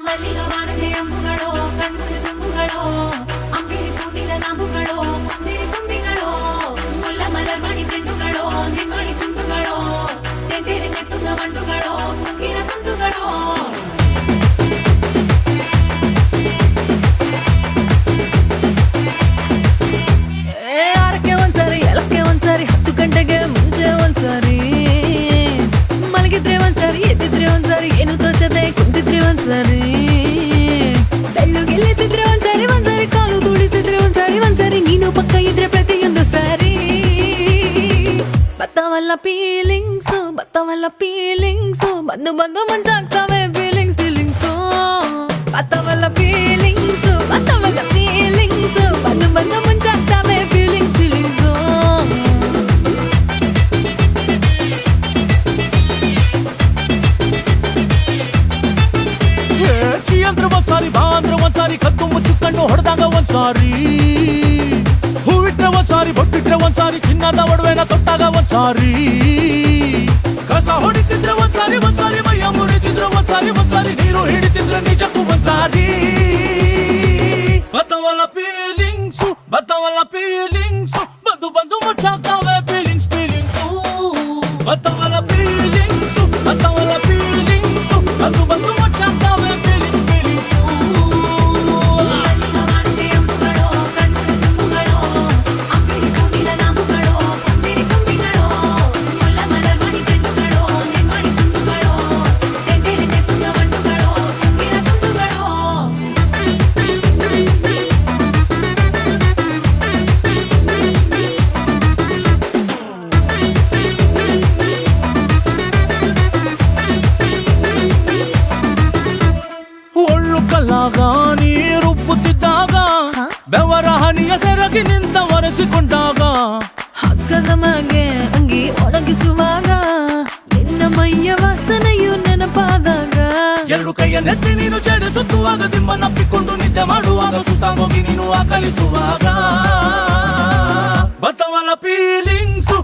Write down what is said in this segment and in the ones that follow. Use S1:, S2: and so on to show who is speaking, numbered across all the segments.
S1: ಮಲ್ಲಿಗವಾಣಕ್ಕೆ ಅಂಬುಗಳೋ ಕಣ್ಮುಳೆ ತುಂಬುಗಳೋ ಅಂಬಿಳಿ ಕೂದಿನ ನಾಮುಗಳೋ ಮುಂಜಿರಿ ತುಂಬಿಗಳೋ ಮುಲ್ಲ ಮಲರ್ಮಣಿ ಚೆಂಡುಗಳೋ ನಿಮ್ಮಣಿ ಚುಂಡುಗಳೋ ತೆಂಡೆರೆ ಕೆತ್ತುന്ന ಮಂಡುಗಳೋ ಮುಗಿನ ತುಂಡುಗಳೋ ಒಂದ್ಸರಿ 10 ಗಂಟೆಗೆ ಮುಂಚೆ ಒಂದ್ಸರಿ ಮಲಗಿದ್ರೆ ಒಂದ್ಸರಿ ಎದ್ದಿದ್ರೆ ಒಂದ್ಸರಿ ಏನು ತೋಚದೆ ಕುಂತಿದ್ರೆ ಒಂದ್ಸರಿ ಬೆಳ್ಳುಗೆಲ್ಲಿದ್ರೆ ಒಂದ್ಸರಿ ಕಾಲು ತುಳಿತಿದ್ರೆ ಒಂದ್ಸರಿ ನೀನು ಪಕ್ಕ ಇದ್ರೆ ಪ್ರತಿಯೊಂದು ಸಾರಿ ಬತ್ತವಲ್ಲ ಫೀಲಿಂಗ್ಸು ಬಂದು ಮಂಚಾಗ್ತವೆ ಫೀಲಿಂಗ್ಸು ಬತ್ತವಲ್ಲ ಫೀಲಿಂಗ್ಸು ಬಂದು ಮುಂಚಾಗ್ತವೆ ಫೀಲಿಂಗ್ಸು
S2: ಚಿ ಅಂದ್ರೆ ಒಂದ್ಸಾರಿ ಬಾ ಅಂದ್ರೆ ಒಂದ್ಸಾರಿ ಕದ್ದು ಮುಚ್ಚುಕೊಂಡು ಹೊಡೆದಾಗ ಒಂದ್ಸಾರಿ ಹೂವಿಟ್ರೆ ಒಂದ್ಸಾರಿ ಬೊಟ್ಟಿಟ್ರೆ ಒಂದ್ಸಾರಿ ಚಿನ್ನದ ಒಡವೆನ ತೊಟ್ಟಾಗ ಒಂದ್ಸಾರಿ ಕಸ ಹೊಡಿತಿದ್ರೆ ಒಂದ್ಸಾರಿ ಮೈಯ ಮುರಿತಿದ್ರೆ ಒಂದ್ಸಾರಿ ನೀರು ಹಿಡಿತಿದ್ರೆ ನಿಜಕ್ಕೂ ಒಂದ್ಸಾರಿ ಬತ್ತವಲ್ಲ ಫೀಲಿಂಗ್ಸು ಬಂದು ಮುಚ್ಚಾಗ್ತಾವೆ ಫೀಲಿಂಗ್ಸು ಬತ್ತವಲ್ಲ ಫೀಲಿಂಗ್ಸು ಬಂದು ಮುಚ್ಚಾಗ್ತಾವೆ ಫೀಲಿಂಗ್ಸು
S1: ಮಲ್ಲಿಗವಾಣಕ್ಕೆ ಅಂಬುಗಳೋ ಕಣ್ಮುಳೆ ತುಂಬುಗಳೋ ಅಂಬಿಳಿ ಕೂದಿನ ನಾಮುಗಳೋ ಮುಂಜಿರಿ ತುಂಬಿಗಳೋ ಮುಲ್ಲ ಮಲರ್ಮಣಿ ಚೆಂಡುಗಳೋ ನಿಮ್ಮಣಿ ಚುಂಡುಗಳೋ ತೆಂಡೆರೆ ಕೆತ್ತುന്ന ಮಂಡುಗಳೋ ಮುಗಿನ ತುಂಡುಗಳೋ
S2: ಒಳ್ಳು ಕಲ್ಲಾಗ ನೀರುಬ್ಬುತ್ತಿದ್ದಾಗ ಬೆವರ ಹನಿಯ ಸೆರಗಿ ನಿಂತ ಒರೆಸಿಕೊಂಡಾಗ
S1: ಹಗ್ಗದ ಮಗೆ ಅಂಗಿ ಒಣಗಿಸುವಾಗ ನಿನ್ನ ಮೈಯ ವಾಸನೆಯು ನೆನಪಾದಾಗ
S2: ಎರಡು ಕೈಯ ನೆತ್ತಿ ನೀನು ಜಡೆ ಸುತ್ತುವಾಗ ದಿಮ್ಮನ್ನಪ್ಪಿಕೊಂಡು ನಿದ್ದೆ ಮಾಡುವಾಗ ಸುಸ್ತಾಗೋಗಿ ನೀನು ಆಕಲಿಸುವಾಗ ಬತ್ತವಲ್ಲ ಫೀಲಿಂಗ್ಸು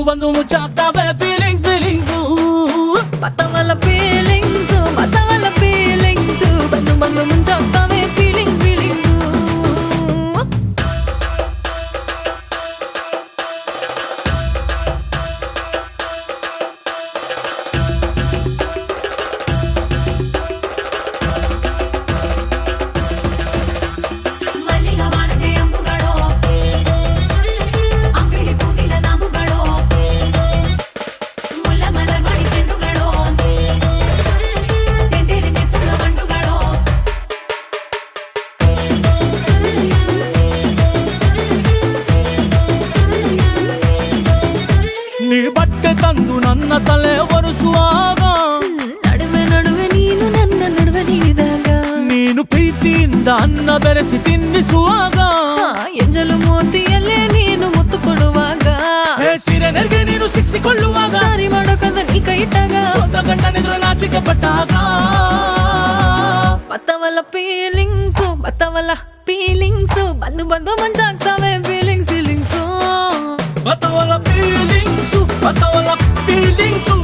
S2: ಬಂದು ಮುಚ್ಚಾಗ್ತಾವೆ ಫೀಲಿಂಗ್ಸು
S1: ಬತ್ತವಲ್ಲ ಫೀಲಿಂಗ್ಸು ಬಂದು ಮುಂಚಾಗ್ತವೆ ಫೀಲಿಂಗ್ಸು ಮಲ್ಲಿಗವಾಣಕ್ಕೆ ಅಂಬುಗಳೋ ಅಂಬಿಳಿ ಕೂದಿನ ನಾಮುಗಳೋ ಮುಲ್ಲ ಮಲರ್ಮಣಿ ಚೆಂಡುಗಳೋ ತೆಂಡೆರೆ ಕೆತ್ತುന്ന ಮಂಡುಗಳೋ
S2: ನೀ ಬಟ್ಟೆ ತಂದು ನನ್ನ ತಲೆ ಒರೆಸುವಾಗ
S1: ನಡುವೆ ನೀನು ನನ್ನ ನಡುವೆ ನೀಡಿದಾಗ
S2: ನೀನು ಪ್ರೀತಿಯಿಂದ ಅನ್ನ ಬೆರೆಸಿ ತಿನ್ನಿಸುವಾಗ
S1: ಎಂಜಲು ಮೋತಿಯಲ್ಲೇ ನೀನು ಮುತ್ತು ಕೊಡುವಾಗ
S2: ಸೀರೆ ನೆರಿಗೆ ನೀನು ಸಿಕ್ಕಿಕೊಳ್ಳುವಾಗ
S1: ಸಾರಿ ಮಾಡೋಕಂದ ನೀ ಕೈ ಇಟ್ಟಾಗ
S2: ಸ್ವಂತ ಗಂಡನೆದುರು ನಾಚಿಕೆ ಪಟ್ಟಾಗ
S1: ಬತ್ತವಲ್ಲ ಫೀಲಿಂಗ್ಸು ಬಂದು ಮಂಚಾಗ್ತವೆ ಫೀಲಿಂಗ್ಸು
S2: ಬತ್ತವಲ್ಲ ಫೀಲಿಂಗ್ಸು